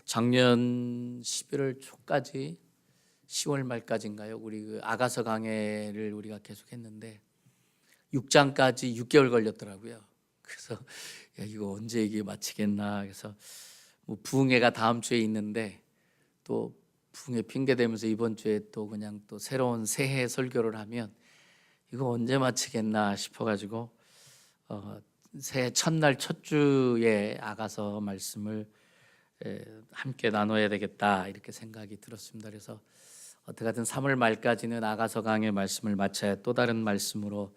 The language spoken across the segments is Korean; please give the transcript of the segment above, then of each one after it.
작년 11월 초까지 10월 말까지인가요? 우리 그 아가서 강해를 우리가 계속 했는데 6장까지 6개월 걸렸더라고요. 그래서 야, 이거 언제 이게 마치겠나. 그래서 뭐 부흥회가 다음 주에 있는데 또 부흥회 핑계 대면서 이번 주에 또 그냥 또 새로운 새해 설교를 하면 이거 언제 마치겠나 싶어가지고 새해 첫날 첫 주에 아가서 말씀을 함께 나눠야 되겠다 이렇게 생각이 들었습니다. 그래서 어떻게든 3월 말까지는 아가서 강의 말씀을 마쳐야 또 다른 말씀으로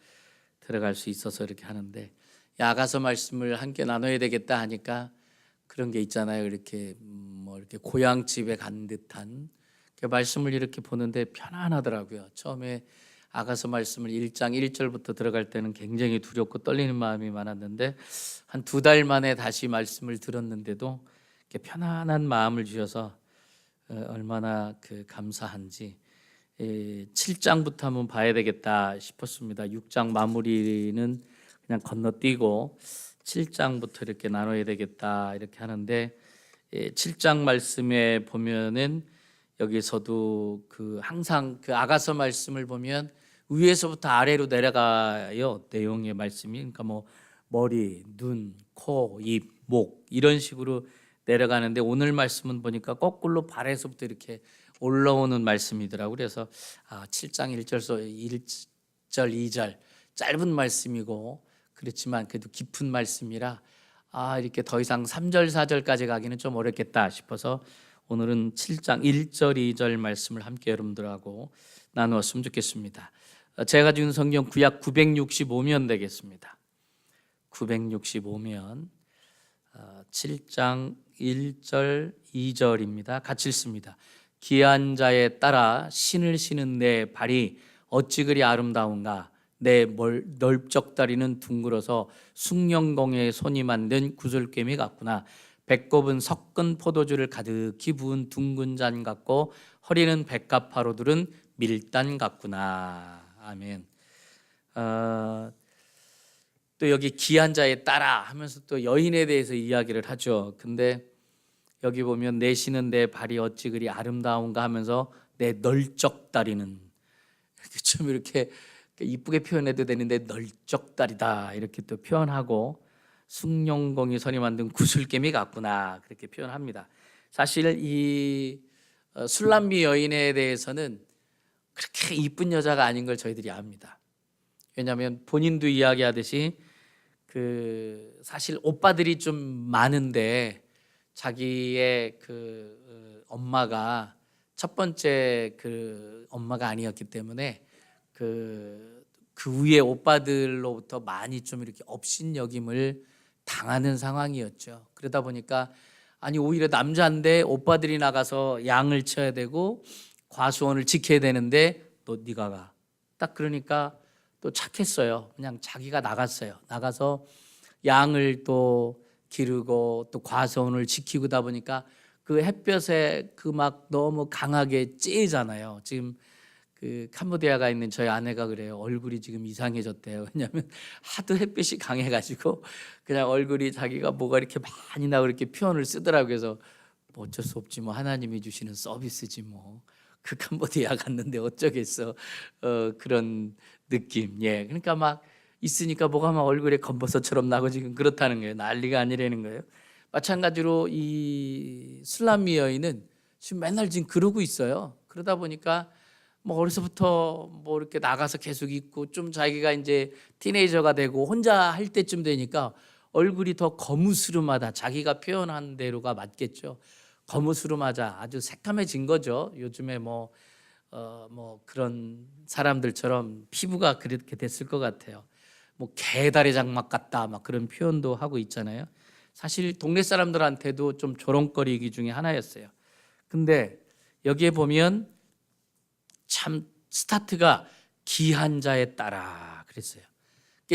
들어갈 수 있어서 이렇게 하는데, 아가서 말씀을 함께 나눠야 되겠다 하니까 그런 게 있잖아요. 이렇게 이렇게 고향집에 간 듯한 말씀을 이렇게 보는데 편안하더라고요. 처음에 아가서 말씀을 1장 1절부터 들어갈 때는 굉장히 두렵고 떨리는 마음이 많았는데 한 2달 만에 다시 말씀을 들었는데도 이렇게 편안한 마음을 주셔서 얼마나 감사한지 7장부터 한번 봐야 되겠다 싶었습니다. 6장 마무리는 그냥 건너뛰고 7장부터 이렇게 나눠야 되겠다 이렇게 하는데, 7장 말씀에 보면은 여기서도 항상 아가서 말씀을 보면 위에서부터 아래로 내려가요. 내용의 말씀이. 그러니까 머리, 눈, 코, 입, 목 이런 식으로 내려가는데 오늘 말씀은 보니까 거꾸로 발에서부터 이렇게 올라오는 말씀이더라고요. 그래서 7장 1절, 2절 짧은 말씀이고 그렇지만 그래도 깊은 말씀이라 이렇게 더 이상 3절, 4절까지 가기는 좀 어렵겠다 싶어서 오늘은 7장 1절, 2절 말씀을 함께 여러분들하고 나누었으면 좋겠습니다. 제가 가지고 있는 성경 구약 965면 되겠습니다. 965면 7장 1절, 2절입니다. 같이 읽습니다. 귀한 자에 따라 신을 신은 내 발이 어찌 그리 아름다운가. 내 넓적다리는 둥글어서 숭령공의 손이 만든 구슬개미 같구나. 배꼽은 섞은 포도주를 가득히 부은 둥근 잔 같고 허리는 백합화로들은 밀단 같구나. 아멘. 또 여기 귀한 자에 따라 하면서 또 여인에 대해서 이야기를 하죠. 근데 여기 보면 내 신은 내 발이 어찌 그리 아름다운가 하면서 내 널쩍다리는 좀 이렇게 이쁘게 표현해도 되는데 널쩍다리다 이렇게 또 표현하고 숭룡공이 선이 만든 구슬개미 같구나 그렇게 표현합니다. 사실 이 술람미 여인에 대해서는 그렇게 이쁜 여자가 아닌 걸 저희들이 압니다. 왜냐하면 본인도 이야기하듯이 사실 오빠들이 좀 많은데 자기의 엄마가 첫 번째 엄마가 아니었기 때문에 그 위에 오빠들로부터 많이 좀 이렇게 업신여김을 당하는 상황이었죠. 그러다 보니까 오히려 남자인데 오빠들이 나가서 양을 쳐야 되고 과수원을 지켜야 되는데 너 네가 가. 딱 그러니까 또 착했어요. 그냥 자기가 나갔어요. 나가서 양을 또 기르고 또 과수원을 지키고다 보니까 햇볕에 막 너무 강하게 찌잖아요. 지금 캄보디아가 있는 저희 아내가 그래요. 얼굴이 지금 이상해졌대요. 왜냐하면 하도 햇빛이 강해가지고 그냥 얼굴이 자기가 뭐가 이렇게 많이 나고 이렇게 표현을 쓰더라고요. 그래서 어쩔 수 없지 뭐 하나님이 주시는 서비스지 뭐. 캄보디아 갔는데 어쩌겠어. 그런 느낌. 예, 그러니까 막 있으니까 뭐가 막 얼굴에 검버섯처럼 나고 지금 그렇다는 거예요. 난리가 아니라는 거예요. 마찬가지로 이 술람미 여인은 지금 맨날 지금 그러고 있어요. 그러다 보니까 어려서부터 이렇게 나가서 계속 있고 좀 자기가 이제 티네이저가 되고 혼자 할 때쯤 되니까 얼굴이 더 거무스름하다. 자기가 표현한 대로가 맞겠죠. 거무스름하자 아주 새카매진 거죠. 요즘에 그런 사람들처럼 피부가 그렇게 됐을 것 같아요. 개다리 장막 같다 막 그런 표현도 하고 있잖아요. 사실 동네 사람들한테도 좀 조롱거리기 중에 하나였어요. 근데 여기에 보면 참 스타트가 귀한 자에 따라 그랬어요.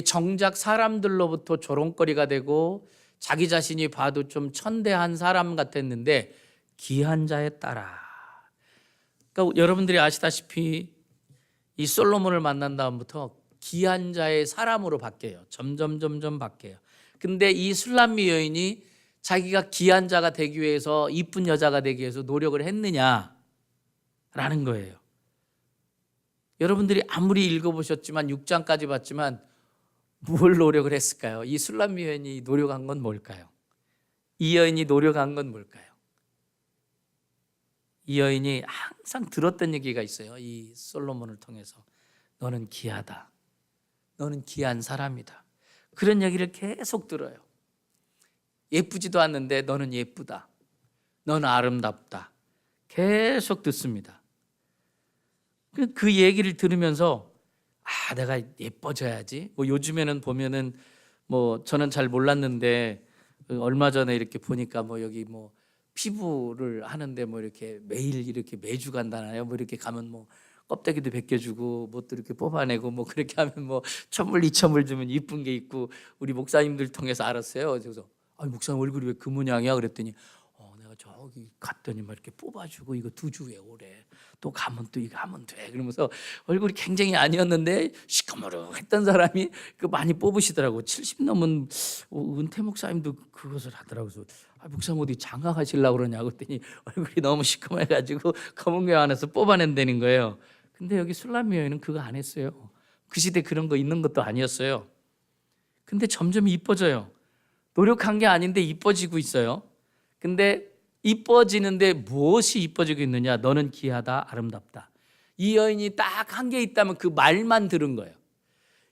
정작 사람들로부터 조롱거리가 되고 자기 자신이 봐도 좀 천대한 사람 같았는데 귀한 자에 따라. 그러니까 여러분들이 아시다시피 이 솔로몬을 만난 다음부터 귀한 자의 사람으로 바뀌어요. 점점 바뀌어요. 근데 이 술람미 여인이 자기가 귀한 자가 되기 위해서, 이쁜 여자가 되기 위해서 노력을 했느냐라는 거예요. 여러분들이 아무리 읽어보셨지만 6장까지 봤지만 뭘 노력을 했을까요? 이 술람미 여인이 노력한 건 뭘까요? 이 여인이 노력한 건 뭘까요? 이 여인이 항상 들었던 얘기가 있어요. 이 솔로몬을 통해서 너는 귀하다, 너는 귀한 사람이다, 그런 얘기를 계속 들어요. 예쁘지도 않는데 너는 예쁘다, 너는 아름답다, 계속 듣습니다. 그 얘기를 들으면서 내가 예뻐져야지. 뭐 요즘에는 보면은 뭐 저는 잘 몰랐는데 얼마 전에 이렇게 보니까 뭐 여기 뭐 피부를 하는데 뭐 이렇게 매일 이렇게 매주 간다나요? 뭐 이렇게 가면 뭐 껍데기도 벗겨주고 뭣도 이렇게 뽑아내고 뭐 그렇게 하면 뭐 1,000불 2,000불 주면 이쁜 게 있고, 우리 목사님들 통해서 알았어요. 그래서 목사님 얼굴이 왜 그 모양이야? 그랬더니 내가 저기 갔더니 막 이렇게 뽑아주고 이거 2주에 오래, 또 가면 또 이거 하면 돼, 그러면서 얼굴이 굉장히 아니었는데 시커머럭했던 사람이 그 많이 뽑으시더라고. 70 넘은 은퇴 목사님도 그것을 하더라고요. 그래서 목사님 어디 장가가시려고 그러냐고 그랬더니 얼굴이 너무 시커매가지고 검은교회 안에서 뽑아낸다는 거예요. 근데 여기 술람미 여인은 그거 안 했어요. 그 시대 그런 거 있는 것도 아니었어요. 근데 점점 이뻐져요. 노력한 게 아닌데 이뻐지고 있어요. 근데 이뻐지는데 무엇이 이뻐지고 있느냐? 너는 귀하다, 아름답다. 이 여인이 딱 한 게 있다면 그 말만 들은 거예요.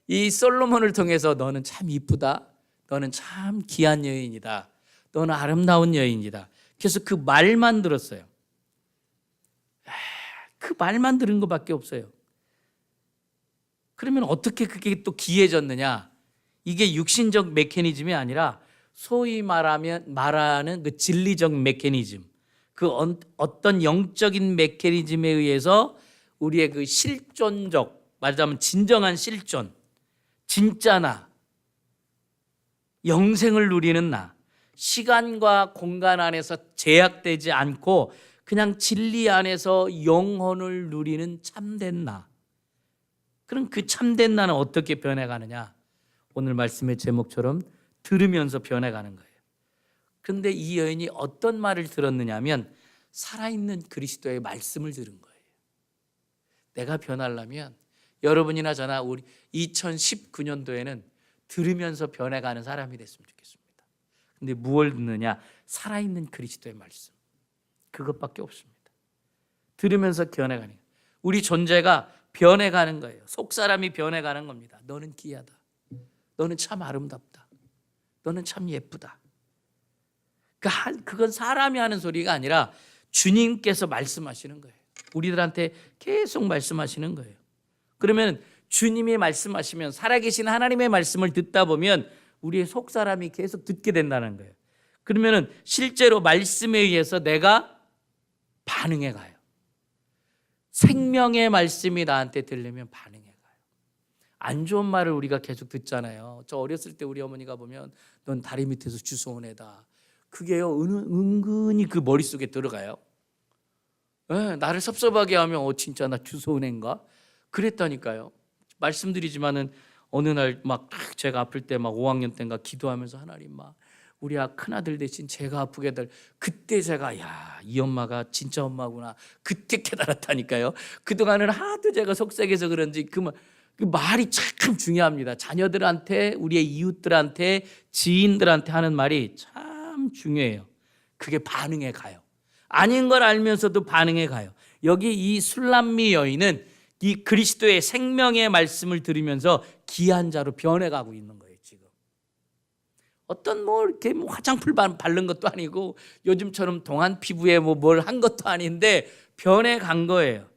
이 솔로몬을 통해서 너는 참 이쁘다, 너는 참 귀한 여인이다, 너는 아름다운 여인이다. 그래서 그 말만 들었어요. 그 말만 들은 것밖에 없어요. 그러면 어떻게 그게 또 귀해졌느냐? 이게 육신적 메커니즘이 아니라 소위 말하는 그 진리적 메커니즘, 그 어떤 영적인 메커니즘에 의해서 우리의 그 실존적, 말하자면 진정한 실존, 진짜 나, 영생을 누리는 나, 시간과 공간 안에서 제약되지 않고 그냥 진리 안에서 영혼을 누리는 참된 나. 그럼 그 참된 나는 어떻게 변해가느냐? 오늘 말씀의 제목처럼 들으면서 변해가는 거예요. 그런데 이 여인이 어떤 말을 들었느냐 하면 살아있는 그리스도의 말씀을 들은 거예요. 내가 변하려면 여러분이나 저나 우리 2019년도에는 들으면서 변해가는 사람이 됐으면 좋겠습니다. 근데 무엇을 듣느냐? 살아있는 그리스도의 말씀. 그것밖에 없습니다. 들으면서 변해가는 거예요. 우리 존재가 변해가는 거예요. 속사람이 변해가는 겁니다. 너는 귀하다, 너는 참 아름답다, 너는 참 예쁘다. 그건 사람이 하는 소리가 아니라 주님께서 말씀하시는 거예요. 우리들한테 계속 말씀하시는 거예요. 그러면 주님이 말씀하시면, 살아계신 하나님의 말씀을 듣다 보면 우리의 속사람이 계속 듣게 된다는 거예요. 그러면 실제로 말씀에 의해서 내가 반응해 가요. 생명의 말씀이 나한테 들리면 반응해 가요. 안 좋은 말을 우리가 계속 듣잖아요. 저 어렸을 때 우리 어머니가 보면 넌 다리 밑에서 주워온 애다. 그게요 은근히 그 머릿속에 들어가요. 나를 섭섭하게 하면 진짜 나 주워온 애인가? 그랬다니까요. 말씀드리지만은 어느 날 막 제가 아플 때 막 5학년 때인가 기도하면서 하나님 막 우리 큰아들 대신 제가 아프게 될, 그때 제가 이 엄마가 진짜 엄마구나 그때 깨달았다니까요. 그동안은 하도 제가 속삭여서 그런지 그 말이 참 중요합니다. 자녀들한테, 우리의 이웃들한테, 지인들한테 하는 말이 참 중요해요. 그게 반응해 가요. 아닌 걸 알면서도 반응해 가요. 여기 이 술람미 여인은 이 그리스도의 생명의 말씀을 들으면서 귀한 자로 변해가고 있는 거예요. 지금 어떤 이렇게 화장품 바른 것도 아니고 요즘처럼 동안 피부에 뭘 한 것도 아닌데 변해간 거예요.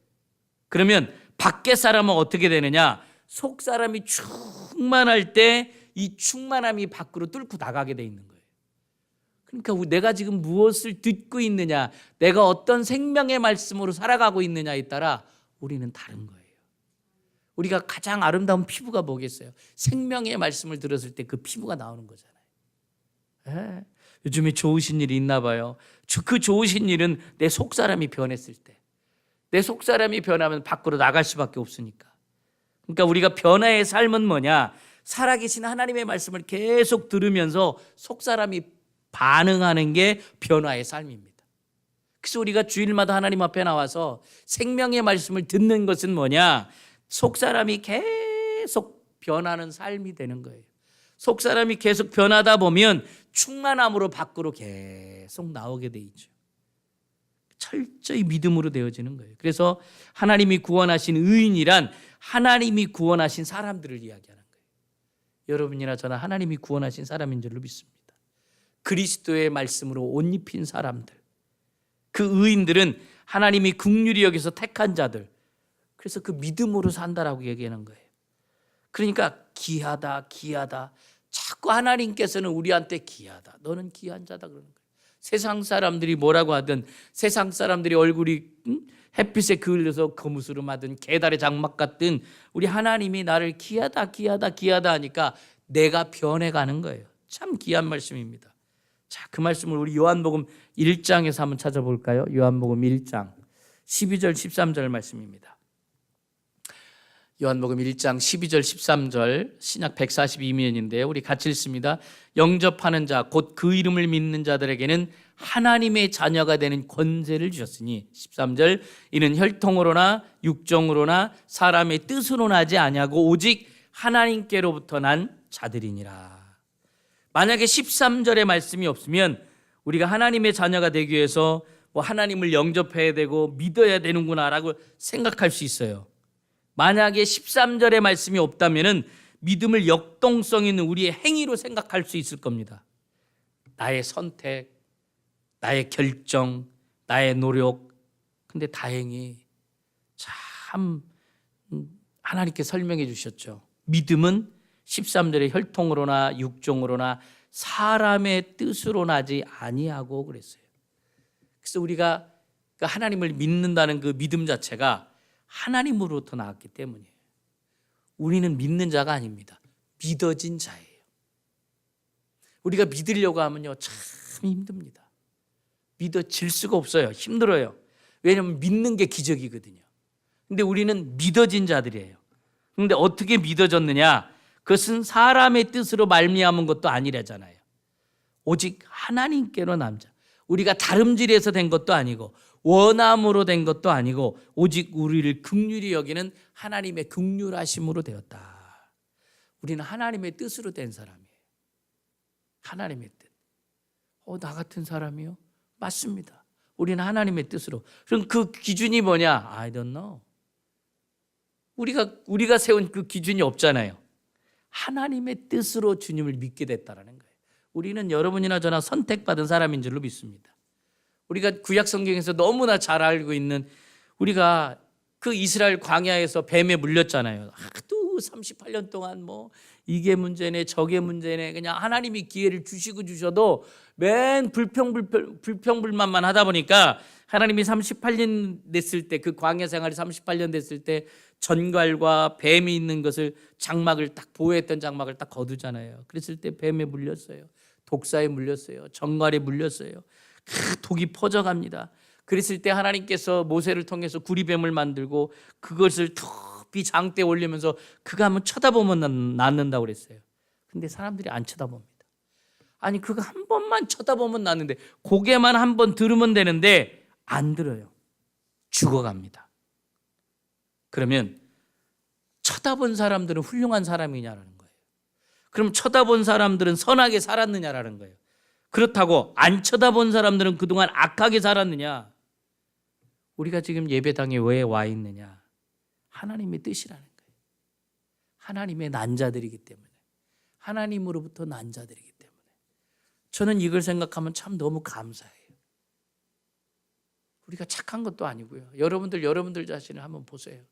그러면 밖에 사람은 어떻게 되느냐? 속 사람이 충만할 때 이 충만함이 밖으로 뚫고 나가게 돼 있는 거예요. 그러니까 내가 지금 무엇을 듣고 있느냐, 내가 어떤 생명의 말씀으로 살아가고 있느냐에 따라 우리는 다른 거예요. 우리가 가장 아름다운 피부가 뭐겠어요? 생명의 말씀을 들었을 때 그 피부가 나오는 거잖아요. 요즘에 좋으신 일이 있나 봐요. 그 좋으신 일은 내 속사람이 변했을 때, 내 속사람이 변하면 밖으로 나갈 수밖에 없으니까. 그러니까 우리가 변화의 삶은 뭐냐? 살아계신 하나님의 말씀을 계속 들으면서 속사람이 반응하는 게 변화의 삶입니다. 그래서 우리가 주일마다 하나님 앞에 나와서 생명의 말씀을 듣는 것은 뭐냐? 속사람이 계속 변하는 삶이 되는 거예요. 속사람이 계속 변하다 보면 충만함으로 밖으로 계속 나오게 돼 있죠. 철저히 믿음으로 되어지는 거예요. 그래서 하나님이 구원하신 의인이란 하나님이 구원하신 사람들을 이야기하는 거예요. 여러분이나 저나 하나님이 구원하신 사람인 줄로 믿습니다. 그리스도의 말씀으로 옷 입힌 사람들, 그 의인들은 하나님이 긍휼히 여기서 택한 자들, 그래서 그 믿음으로 산다라고 얘기하는 거예요. 그러니까 귀하다 귀하다, 자꾸 하나님께서는 우리한테 귀하다, 너는 귀한 자다 그러는 거예요. 세상 사람들이 뭐라고 하든, 세상 사람들이 얼굴이 햇빛에 그을려서 거무스름하든 계달의 장막 같든, 우리 하나님이 나를 귀하다 귀하다 귀하다 하니까 내가 변해가는 거예요. 참 귀한 말씀입니다. 자, 그 말씀을 우리 요한복음 1장에서 한번 찾아볼까요? 요한복음 1장 12절 13절 말씀입니다. 요한복음 1장 12절 13절 신약 142면인데요. 우리 같이 읽습니다. 영접하는 자 곧 그 이름을 믿는 자들에게는 하나님의 자녀가 되는 권세를 주셨으니 13절 이는 혈통으로나 육정으로나 사람의 뜻으로 나지 아니하고 오직 하나님께로부터 난 자들이니라. 만약에 13절의 말씀이 없으면 우리가 하나님의 자녀가 되기 위해서 뭐 하나님을 영접해야 되고 믿어야 되는구나라고 생각할 수 있어요. 만약에 13절의 말씀이 없다면 믿음을 역동성 있는 우리의 행위로 생각할 수 있을 겁니다. 나의 선택, 나의 결정, 나의 노력. 근데 다행히 참 하나님께 설명해 주셨죠. 믿음은 13절에 혈통으로나 육종으로나 사람의 뜻으로 나지 아니하고 그랬어요. 그래서 우리가 하나님을 믿는다는 그 믿음 자체가 하나님으로부터 나왔기 때문이에요. 우리는 믿는 자가 아닙니다. 믿어진 자예요. 우리가 믿으려고 하면요, 참 힘듭니다. 믿어질 수가 없어요. 힘들어요. 왜냐하면 믿는 게 기적이거든요. 근데 우리는 믿어진 자들이에요. 그런데 어떻게 믿어졌느냐? 그것은 사람의 뜻으로 말미암은 것도 아니라잖아요. 오직 하나님께로 남자. 우리가 다름질해서 된 것도 아니고 원함으로 된 것도 아니고 오직 우리를 긍휼히 여기는 하나님의 긍휼하심으로 되었다. 우리는 하나님의 뜻으로 된 사람이에요. 하나님의 뜻. 나 같은 사람이요? 맞습니다. 우리는 하나님의 뜻으로. 그럼 그 기준이 뭐냐? I don't know. 우리가 세운 그 기준이 없잖아요. 하나님의 뜻으로 주님을 믿게 됐다라는 거예요. 우리는 여러분이나 저나 선택받은 사람인 줄로 믿습니다. 우리가 구약 성경에서 너무나 잘 알고 있는, 우리가 그 이스라엘 광야에서 뱀에 물렸잖아요. 또 38년 동안 뭐 이게 문제네 저게 문제네, 그냥 하나님이 기회를 주시고 주셔도 맨 불평불만만 하다 보니까 하나님이 38년 됐을 때, 그 광야 생활이 38년 됐을 때 전갈과 뱀이 있는 것을, 장막을 딱 보호했던 장막을 딱 거두잖아요. 그랬을 때 뱀에 물렸어요. 독사에 물렸어요. 전갈에 물렸어요. 독이 퍼져갑니다. 그랬을 때 하나님께서 모세를 통해서 구리뱀을 만들고 그것을 툭비 장대에 올리면서 그가 한번 쳐다보면 낫는다고 그랬어요. 근데 사람들이 안 쳐다봅니다. 아니, 그거 한 번만 쳐다보면 낫는데, 고개만 한 번 들으면 되는데 안 들어요. 죽어갑니다. 그러면 쳐다본 사람들은 훌륭한 사람이냐라는 거예요. 그럼 쳐다본 사람들은 선하게 살았느냐라는 거예요. 그렇다고 안 쳐다본 사람들은 그동안 악하게 살았느냐? 우리가 지금 예배당에 왜 와 있느냐? 하나님의 뜻이라는 거예요. 하나님의 난 자들이기 때문에, 하나님으로부터 난 자들이기 때문에. 저는 이걸 생각하면 참 너무 감사해요. 우리가 착한 것도 아니고요. 여러분들 자신을 한번 보세요.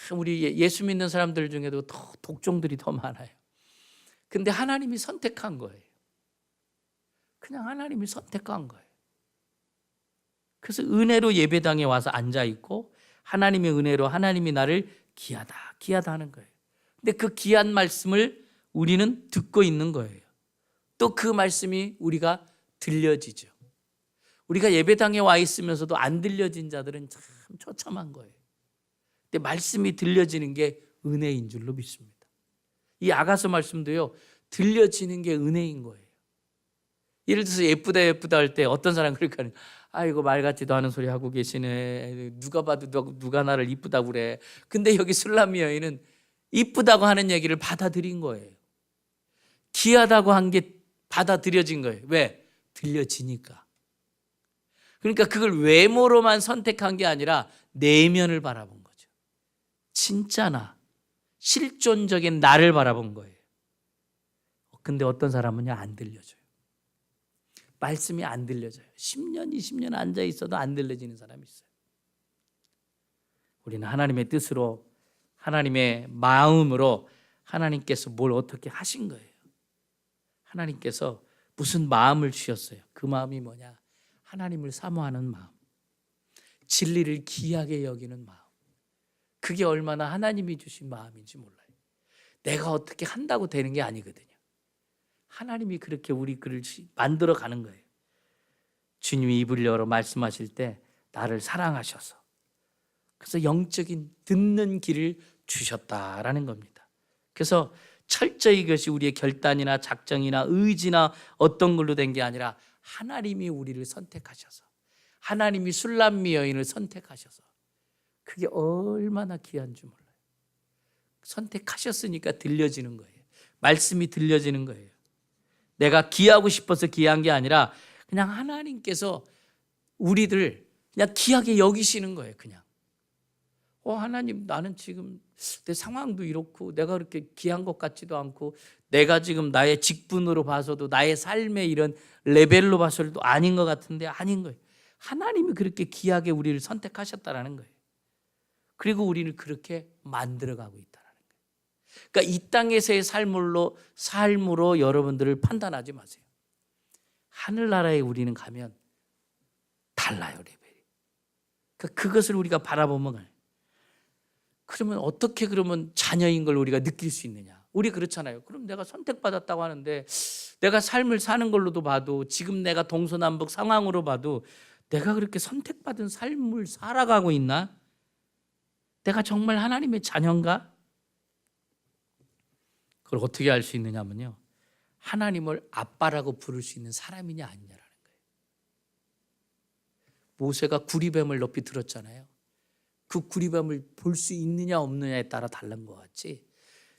참 우리 예수 믿는 사람들 중에도 더 독종들이 더 많아요. 근데 하나님이 선택한 거예요. 그냥 하나님이 선택한 거예요. 그래서 은혜로 예배당에 와서 앉아 있고, 하나님의 은혜로 하나님이 나를 귀하다 하는 거예요. 근데 그 귀한 말씀을 우리는 듣고 있는 거예요. 또 그 말씀이 우리가 들려지죠. 우리가 예배당에 와 있으면서도 안 들려진 자들은 참 처참한 거예요. 근데 말씀이 들려지는 게 은혜인 줄로 믿습니다. 이 아가서 말씀도요, 들려지는 게 은혜인 거예요. 예를 들어서 예쁘다 예쁘다 할 때 어떤 사람은 그렇게 하는, 아이고 말 같지도 않은 소리 하고 계시네. 누가 봐도 누가 나를 이쁘다고 그래. 근데 여기 술람미 여인은 이쁘다고 하는 얘기를 받아들인 거예요. 귀하다고 한 게 받아들여진 거예요. 왜? 들려지니까. 그러니까 그걸 외모로만 선택한 게 아니라 내면을 바라본 거죠. 진짜 나, 실존적인 나를 바라본 거예요. 근데 어떤 사람은요, 안 들려줘요. 말씀이 안 들려져요. 10년, 20년 앉아 있어도 안 들려지는 사람이 있어요. 우리는 하나님의 뜻으로, 하나님의 마음으로 하나님께서 뭘 어떻게 하신 거예요. 하나님께서 무슨 마음을 주셨어요. 그 마음이 뭐냐? 하나님을 사모하는 마음, 진리를 귀하게 여기는 마음. 그게 얼마나 하나님이 주신 마음인지 몰라요. 내가 어떻게 한다고 되는 게 아니거든요. 하나님이 그렇게 우리 글을 만들어 가는 거예요. 주님이 입을 열어 말씀하실 때 나를 사랑하셔서, 그래서 영적인 듣는 길을 주셨다라는 겁니다. 그래서 철저히 이것이 우리의 결단이나 작정이나 의지나 어떤 걸로 된 게 아니라 하나님이 우리를 선택하셔서, 하나님이 술람미 여인을 선택하셔서, 그게 얼마나 귀한 줄 몰라요. 선택하셨으니까 들려지는 거예요. 말씀이 들려지는 거예요. 내가 귀하고 싶어서 귀한 게 아니라 그냥 하나님께서 우리들 그냥 귀하게 여기시는 거예요. 그냥 하나님, 나는 지금 내 상황도 이렇고 내가 그렇게 귀한 것 같지도 않고, 내가 지금 나의 직분으로 봐서도 나의 삶의 이런 레벨로 봐서도 아닌 것 같은데 아닌 거예요. 하나님이 그렇게 귀하게 우리를 선택하셨다라는 거예요. 그리고 우리를 그렇게 만들어가고 있다라는 거예요. 그러니까 이 땅에서의 삶으로 여러분들을 판단하지 마세요. 하늘나라에 우리는 가면 달라요, 레벨이. 그러니까 그것을 우리가 바라보면, 그러면 어떻게 그러면 자녀인 걸 우리가 느낄 수 있느냐? 우리 그렇잖아요. 그럼 내가 선택받았다고 하는데, 내가 삶을 사는 걸로도 봐도, 지금 내가 동서남북 상황으로 봐도 내가 그렇게 선택받은 삶을 살아가고 있나? 내가 정말 하나님의 자녀인가? 그걸 어떻게 알 수 있느냐면요, 하나님을 아빠라고 부를 수 있는 사람이냐 아니냐라는 거예요. 모세가 구리뱀을 높이 들었잖아요. 그 구리뱀을 볼 수 있느냐 없느냐에 따라 다른 것 같지,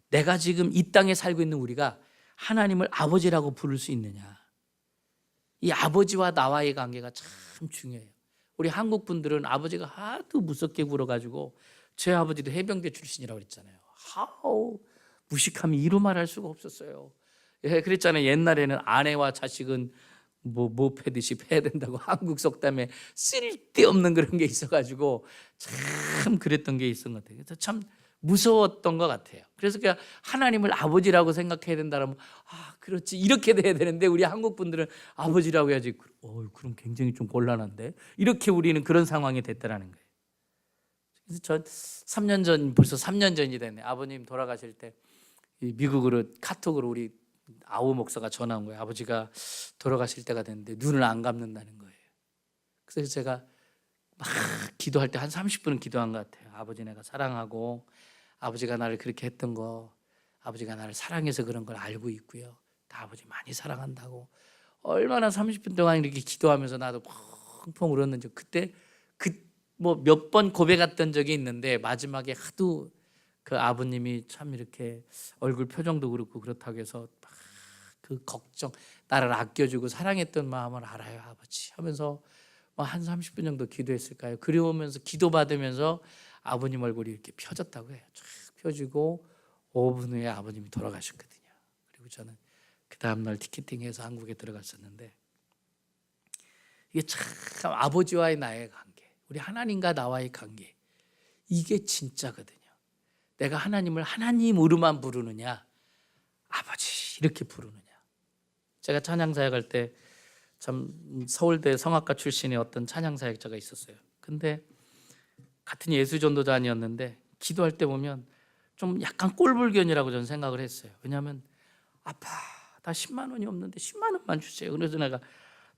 내가 지금 이 땅에 살고 있는 우리가 하나님을 아버지라고 부를 수 있느냐, 이 아버지와 나와의 관계가 참 중요해요. 우리 한국 분들은 아버지가 하도 무섭게 굴어가지고, 제 아버지도 해병대 출신이라고 그랬잖아요. 무식함이 이루 말할 수가 없었어요. 그랬잖아요. 옛날에는 아내와 자식은 뭐 패듯이 패야 된다고 한국 속담에 쓸데없는 그런 게 있어가지고 참 그랬던 게 있었던 것 같아요. 그래서 참 무서웠던 것 같아요. 그래서 그냥 하나님을 아버지라고 생각해야 된다면, 그렇지, 이렇게 돼야 되는데, 우리 한국 분들은 아버지라고 해야지. 그럼 굉장히 좀 곤란한데, 이렇게 우리는 그런 상황이 됐다라는 거예요. 그래서 전 3년 전, 벌써 3년 전이 됐네. 아버님 돌아가실 때 미국으로 카톡으로 우리 아우 목사가 전화 온 거예요. 아버지가 돌아가실 때가 됐는데 눈을 안 감는다는 거예요. 그래서 제가 막 기도할 때 한 30분은 기도한 것 같아요. 아버지, 내가 사랑하고, 아버지가 나를 그렇게 했던 거, 아버지가 나를 사랑해서 그런 걸 알고 있고요, 다 아버지 많이 사랑한다고, 얼마나 30분 동안 이렇게 기도하면서 나도 펑펑 울었는지. 그때 뭐 몇 번 고백했던 적이 있는데, 마지막에 하도 그 아버님이 참 이렇게 얼굴 표정도 그렇고 그렇다고 해서 막 그 걱정, 나를 아껴주고 사랑했던 마음을 알아요, 아버지 하면서 한 30분 정도 기도했을까요? 그리우면서 기도받으면서 아버님 얼굴이 이렇게 펴졌다고 해요. 쫙 펴지고 5분 후에 아버님이 돌아가셨거든요. 그리고 저는 그 다음날 티켓팅해서 한국에 들어갔었는데, 이게 참 아버지와의 나의 관계, 우리 하나님과 나와의 관계, 이게 진짜거든요. 내가 하나님을 하나님으로만 부르느냐, 아버지 이렇게 부르느냐. 제가 찬양사역 할 때 참 서울대 성악가 출신의 어떤 찬양사역자가 있었어요. 근데 같은 예수전도자니었는데 기도할 때 보면 좀 약간 꼴불견이라고 저는 생각을 했어요. 왜냐하면, 아빠 나 10만 원이 없는데 10만 원만 주세요. 그래서 내가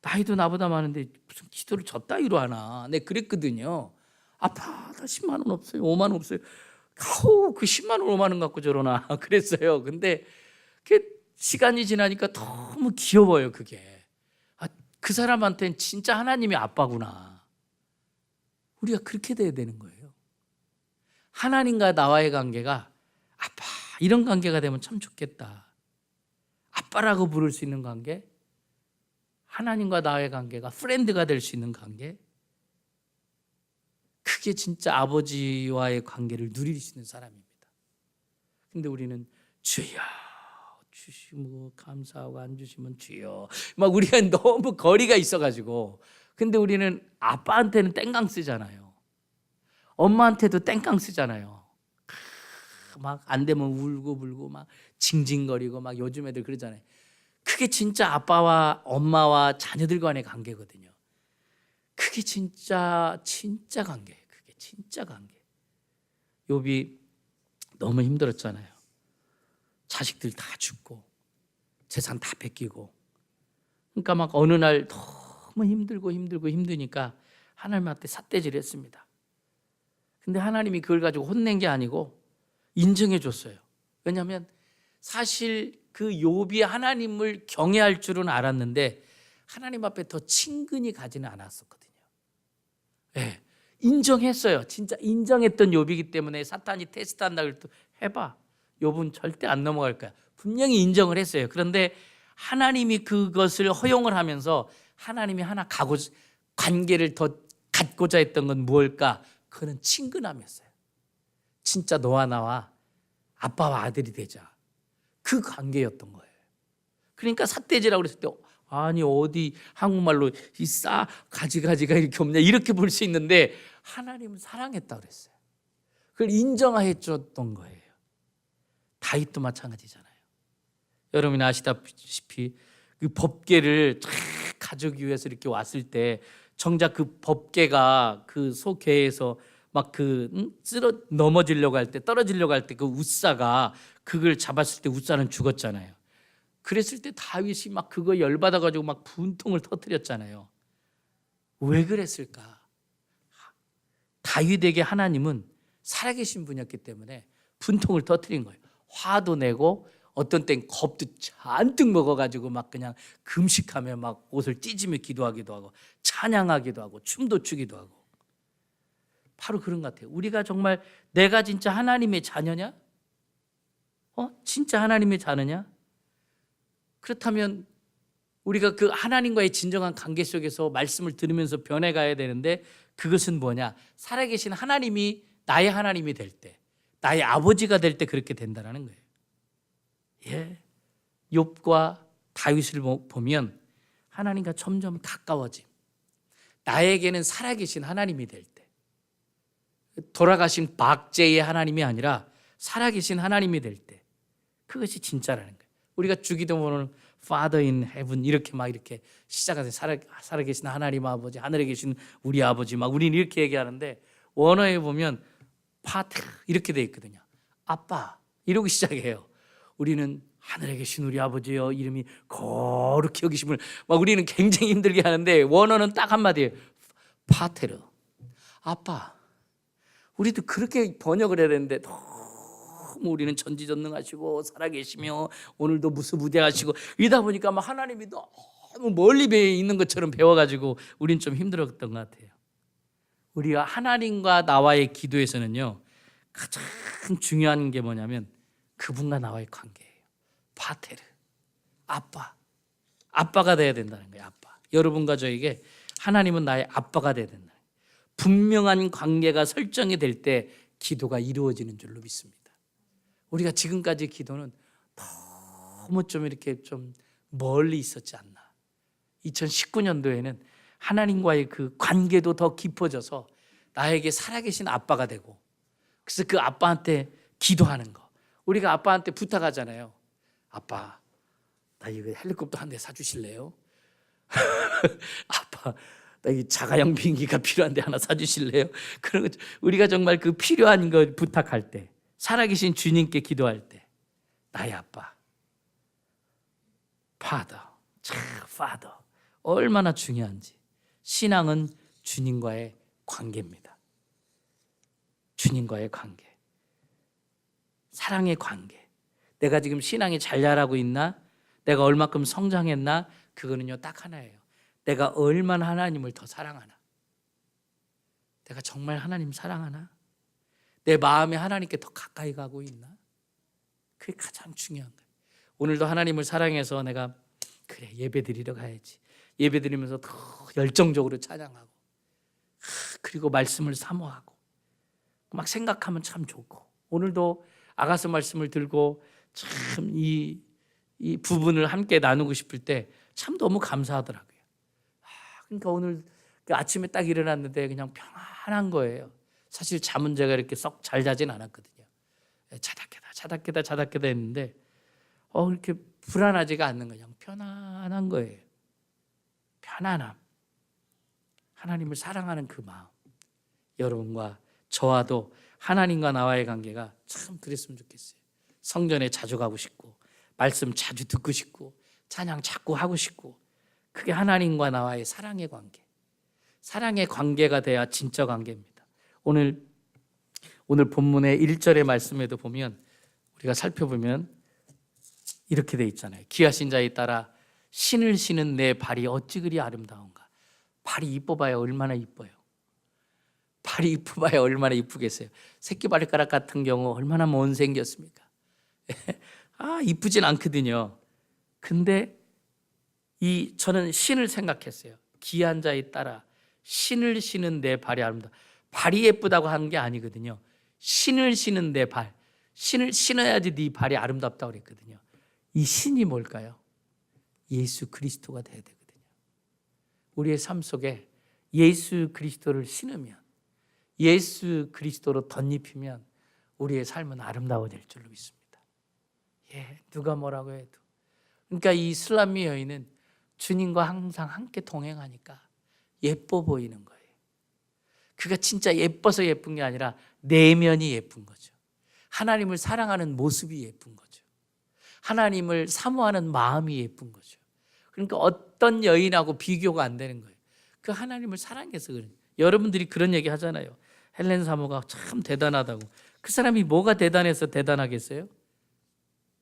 나이도 나보다 많은데 무슨 기도를 저 따위로 하나, 네, 그랬거든요. 아빠 나 10만 원 없어요, 5만 원 없어요. 그 10만 원 5만 원 갖고 저러나 그랬어요. 근데 그 시간이 지나니까 너무 귀여워요. 그게 그 사람한테는 진짜 하나님이 아빠구나. 우리가 그렇게 돼야 되는 거예요. 하나님과 나와의 관계가 아빠 이런 관계가 되면 참 좋겠다. 아빠라고 부를 수 있는 관계, 하나님과 나의 관계가 프렌드가 될 수 있는 관계, 그게 진짜 아버지와의 관계를 누릴 수 있는 사람입니다. 근데 우리는 주여 주시고 감사하고 안 주시면 주여, 막 우리가 너무 거리가 있어가지고. 근데 우리는 아빠한테는 땡깡 쓰잖아요. 엄마한테도 땡깡 쓰잖아요. 막 안 되면 울고 불고 막 징징거리고 막 요즘 애들 그러잖아요. 그게 진짜 아빠와 엄마와 자녀들 간의 관계거든요. 그게 진짜 관계예요. 그게 진짜 관계. 욥이 너무 힘들었잖아요. 자식들 다 죽고 재산 다 뺏기고. 그러니까 막 어느 날 너무 힘드니까 하나님한테 삿대질을 했습니다. 근데 하나님이 그걸 가지고 혼낸 게 아니고 인정해 줬어요. 왜냐하면 사실 그 욥이 하나님을 경외할 줄은 알았는데 하나님 앞에 더 친근히 가지는 않았었거든요. 네, 인정했어요. 진짜 인정했던 욥이기 때문에 사탄이 테스트한다 그래도 해봐. 욥은 절대 안 넘어갈 거야. 분명히 인정을 했어요. 그런데 하나님이 그것을 허용을 하면서 하나님이 하나 관계를 더 갖고자 했던 건 무엇일까? 그거는 친근함이었어요. 진짜 너와 나와 아빠와 아들이 되자. 그 관계였던 거예요. 그러니까 삿대질이라고 그랬을 때 아니 어디 한국말로 이 가지가 이렇게 없냐 이렇게 볼 수 있는데 하나님은 사랑했다고 그랬어요. 그걸 인정해 줬던 거예요. 다윗도 마찬가지잖아요. 여러분이 아시다시피 그 법궤를 쫙 가져오기 위해서 이렇게 왔을 때 정작 그 법궤가 그 소궤에서 막 넘어지려고 할 때 떨어지려고 할 때 그 웃사가 그걸 잡았을 때 웃사는 죽었잖아요. 그랬을 때 다윗이 막 그거 열받아 가지고 막 분통을 터뜨렸잖아요. 왜 그랬을까? 다윗에게 하나님은 살아계신 분이었기 때문에 분통을 터뜨린 거예요. 화도 내고 어떤 땐 겁도 잔뜩 먹어가지고 막 그냥 금식하며 막 옷을 찢으며 기도하기도 하고 찬양하기도 하고 춤도 추기도 하고. 바로 그런 것 같아요. 우리가 정말 내가 진짜 하나님의 자녀냐? 진짜 하나님의 자녀냐? 그렇다면 우리가 그 하나님과의 진정한 관계 속에서 말씀을 들으면서 변해가야 되는데 그것은 뭐냐? 살아계신 하나님이 나의 하나님이 될 때, 나의 아버지가 될 때 그렇게 된다는 거예요. 예, 욥과 다윗을 보면 하나님과 점점 가까워짐. 나에게는 살아계신 하나님이 될 때, 돌아가신 박제의 하나님이 아니라 살아계신 하나님이 될 때, 그것이 진짜라는 거예요. 우리가 주기도문을 Father in Heaven 이렇게 시작하세요. 살아계신 하나님 아버지, 하늘에 계신 우리 아버지, 막 우리는 이렇게 얘기하는데 원어에 보면 파트 이렇게 돼 있거든요. 아빠 이러고 시작해요. 우리는 하늘에 계신 우리 아버지여 이름이 거룩히 여기심을 막 우리는 굉장히 힘들게 하는데 원어는 딱 한마디예요. 파테르 아빠. 우리도 그렇게 번역을 해야 되는데 너무 우리는 전지전능하시고 살아계시며 오늘도 무수무대하시고 이러다 보니까 막 하나님이 너무 멀리 있는 것처럼 배워가지고 우리는 좀 힘들었던 것 같아요. 우리가 하나님과 나와의 기도에서는요 가장 중요한 게 뭐냐면 그분과 나와의 관계예요. 파테르 아빠가 돼야 된다는 거예요. 아빠. 여러분과 저에게 하나님은 나의 아빠가 돼야 된다. 분명한 관계가 설정이 될 때 기도가 이루어지는 줄로 믿습니다. 우리가 지금까지 기도는 너무 좀 이렇게 좀 멀리 있었지 않나. 2019년도에는 하나님과의 그 관계도 더 깊어져서 나에게 살아계신 아빠가 되고, 그래서 그 아빠한테 기도하는 거. 우리가 아빠한테 부탁하잖아요. 아빠, 나 이거 헬리콥터 한 대 사주실래요? 아빠, 나 이 자가용 비행기가 필요한데 하나 사주실래요? 그런 거 우리가 정말 그 필요한 거 부탁할 때, 살아계신 주님께 기도할 때, 나의 아빠, Father, 얼마나 중요한지. 신앙은 주님과의 관계입니다. 주님과의 관계, 사랑의 관계. 내가 지금 신앙이 잘 자라고 있나? 내가 얼마큼 성장했나? 그거는요 딱 하나예요. 내가 얼마나 하나님을 더 사랑하나? 내가 정말 하나님 사랑하나? 내 마음에 하나님께 더 가까이 가고 있나? 그게 가장 중요한 거예요. 오늘도 하나님을 사랑해서 내가 그래 예배 드리러 가야지. 예배 드리면서 더 열정적으로 찬양하고 그리고 말씀을 사모하고 막 생각하면 참 좋고, 오늘도 아가서 말씀을 들고 참 이 부분을 함께 나누고 싶을 때 참 너무 감사하더라고요. 그러니까 오늘 아침에 딱 일어났는데 그냥 편안한 거예요. 사실 잠은 제가 이렇게 썩 잘 자진 않았거든요. 자닥깨다 했는데 이렇게 불안하지가 않는 거예요. 그냥 편안한 거예요. 편안함. 하나님을 사랑하는 그 마음. 여러분과 저와도 하나님과 나와의 관계가 참 그랬으면 좋겠어요. 성전에 자주 가고 싶고, 말씀 자주 듣고 싶고, 찬양 자꾸 하고 싶고, 그게 하나님과 나와의 사랑의 관계. 사랑의 관계가 돼야 진짜 관계입니다. 오늘 본문의 1절의 말씀에도 보면, 우리가 살펴보면 이렇게 돼 있잖아요. 귀하신 자에 따라 신을 신은 내 발이 어찌 그리 아름다운가. 발이 이뻐봐야 얼마나 이뻐요. 발이 이뻐봐야 얼마나 이쁘겠어요. 새끼발가락 같은 경우 얼마나 못생겼습니까? 이쁘진 않거든요. 근데 저는 신을 생각했어요. 귀한 자에 따라 신을 신은 내 발이 아름다워. 발이 예쁘다고 하는 게 아니거든요. 신을 신은 내 발. 신을 신어야지 네 발이 아름답다고 그랬거든요. 이 신이 뭘까요? 예수 그리스도가 돼야 되거든요. 우리의 삶 속에 예수 그리스도를 신으면, 예수 그리스도로 덧입히면 우리의 삶은 아름다워질 줄로 믿습니다. 누가 뭐라고 해도. 그러니까 이 슬람미 여인은 주님과 항상 함께 동행하니까 예뻐 보이는 거예요. 그가 진짜 예뻐서 예쁜 게 아니라 내면이 예쁜 거죠. 하나님을 사랑하는 모습이 예쁜 거죠. 하나님을 사모하는 마음이 예쁜 거죠. 그러니까 어떤 여인하고 비교가 안 되는 거예요. 그 하나님을 사랑해서 그래요. 여러분들이 그런 얘기 하잖아요. 헬렌 사모가 참 대단하다고. 그 사람이 뭐가 대단해서 대단하겠어요?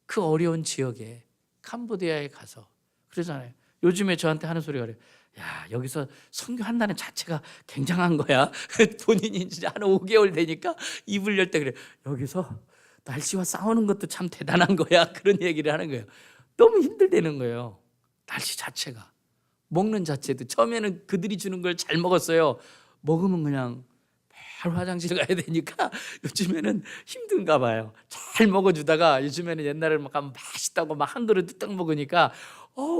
그 어려운 지역에 캄보디아에 가서 그러잖아요. 요즘에 저한테 하는 소리가 그래요. 야, 여기서 선교한다는 자체가 굉장한 거야. 본인이 진짜 한 5개월 되니까 입을 열 때 그래. 여기서 날씨와 싸우는 것도 참 대단한 거야. 그런 얘기를 하는 거예요. 너무 힘들다는 거예요. 날씨 자체가. 먹는 자체도 처음에는 그들이 주는 걸 잘 먹었어요. 먹으면 그냥 바로 화장실 가야 되니까 요즘에는 힘든가 봐요. 잘 먹어주다가 요즘에는 옛날에 막 맛있다고 막 한 그릇 뚝딱 먹으니까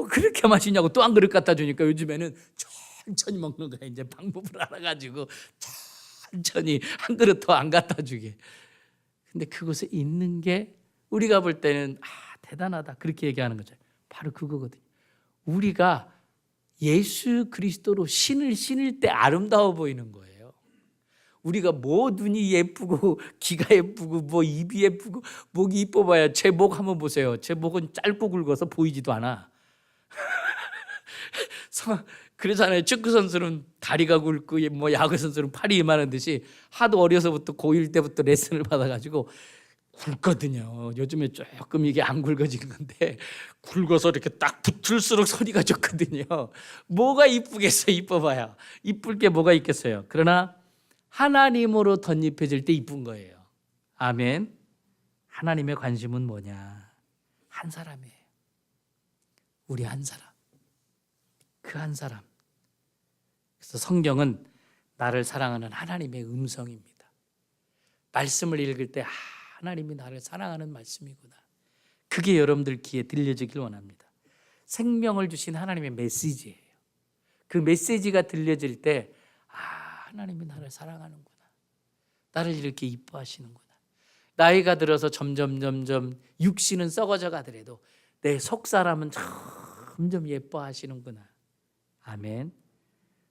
그렇게 맛있냐고 또 한 그릇 갖다 주니까 요즘에는 천천히 먹는 거야. 이제 방법을 알아가지고 천천히 한 그릇 더 안 갖다 주게. 근데 그곳에 있는 게 우리가 볼 때는 대단하다 그렇게 얘기하는 거죠. 바로 그거거든요. 우리가 예수 그리스도로 신을 신을 때 아름다워 보이는 거예요. 우리가 뭐 눈이 예쁘고 귀가 예쁘고 뭐 입이 예쁘고 목이 이뻐 봐야 제 목 한번 보세요. 제 목은 짧고 굵어서 보이지도 않아. 그러잖아요. 축구 선수는 다리가 굵고 뭐 야구 선수는 팔이 이만한 듯이 하도 어려서부터 고1 때부터 레슨을 받아가지고 굵거든요. 요즘에 조금 이게 안 굵어진 건데 굵어서 이렇게 딱 붙을수록 소리가 좋거든요. 뭐가 이쁘겠어요? 이뻐봐야. 이쁠 게 뭐가 있겠어요? 그러나 하나님으로 덧입혀질 때 이쁜 거예요. 아멘. 하나님의 관심은 뭐냐? 한 사람이에요. 우리 한 사람. 그 한 사람. 그래서 성경은 나를 사랑하는 하나님의 음성입니다. 말씀을 읽을 때 하나님이 나를 사랑하는 말씀이구나. 그게 여러분들 귀에 들려지길 원합니다. 생명을 주신 하나님의 메시지예요. 그 메시지가 들려질 때 하나님이 나를 사랑하는구나. 나를 이렇게 이뻐하시는구나. 나이가 들어서 점점 육신은 썩어져 가더라도 내 속사람은 점점 예뻐하시는구나. 아멘.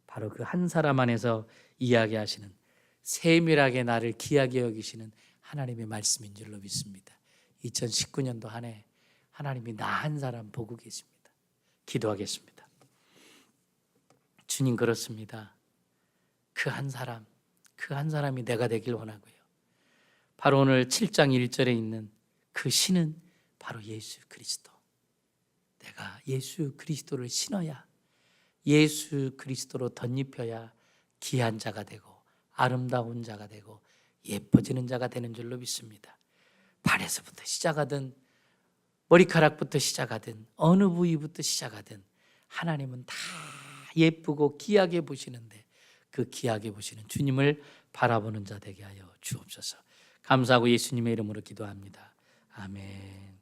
바로 그 한 사람 안에서 이야기하시는, 세밀하게 나를 귀하게 여기시는 하나님의 말씀인 줄로 믿습니다. 2019년도 한 해 하나님이 나 한 사람 보고 계십니다. 기도하겠습니다. 주님, 그렇습니다. 그 한 사람이 내가 되길 원하고요. 바로 오늘 7장 1절에 있는 그 신은 바로 예수 그리스도. 내가 예수 그리스도를 신어야 예수 그리스도로 덧입혀야 귀한 자가 되고 아름다운 자가 되고 예뻐지는 자가 되는 줄로 믿습니다. 발에서부터 시작하든 머리카락부터 시작하든 어느 부위부터 시작하든 하나님은 다 예쁘고 귀하게 보시는데 그 귀하게 보시는 주님을 바라보는 자 되게 하여 주옵소서. 감사하고 예수님의 이름으로 기도합니다. 아멘.